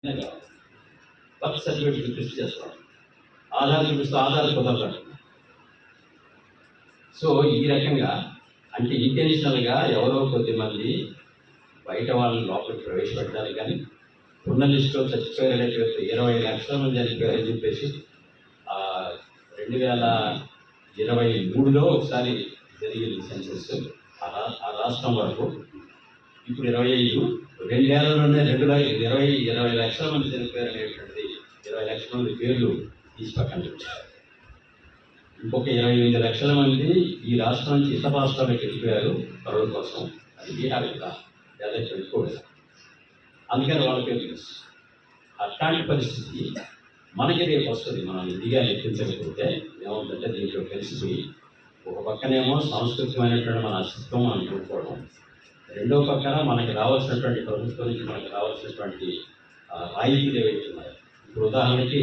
Birth certificate చూపిస్తూ చేస్తాం. ఆధార్ చూపిస్తూ ఆధార్ కుదరదు. సో ఈ రకంగా అంటే ఇంటెన్షనల్గా ఎవరో కొద్దిమంది బయట వాళ్ళని లోపలికి ప్రవేశపెట్టడానికి కానీ ఉన్న లిస్టులో చచ్చిపోయారనే 20 లక్షల మంది చనిపోయారని చెప్పేసి 2023లో ఒకసారి జరిగింది సెన్సస్ ఆ రాష్ట్రం వరకు. ఇప్పుడు 25 2 ఏళ్లలోనే 20 లక్షల మంది చనిపోయారనేటువంటి 20 లక్షల మంది పేర్లు తీసి పక్కన పెట్టారు. ఇంకొక 28 లక్షల మంది ఈ రాష్ట్రం నుంచి ఇతర రాష్ట్రాలకు వెళ్ళిపోయారు కరోనా కోసం. అది బీహార్ కదా, లేదా పెట్టుకోలేదు. అందుకని వాళ్ళకే తెలుసు. అట్లాంటి పరిస్థితి మనకి రేపు వస్తుంది. మనం ఇండియా లెక్కించకపోతే ఏమవుతుందంటే దీంట్లో కలిసిపోయి ఒక పక్కనేమో సాంస్కృతికమైనటువంటి మన అస్తిత్వం మనం చూసుకోవడం, రెండో పక్కన మనకి రావాల్సినటువంటి ప్రభుత్వం నుంచి మనకి రావాల్సినటువంటి రాయితీలు ఏవైతే ఉన్నాయి. ఇప్పుడు ఉదాహరణకి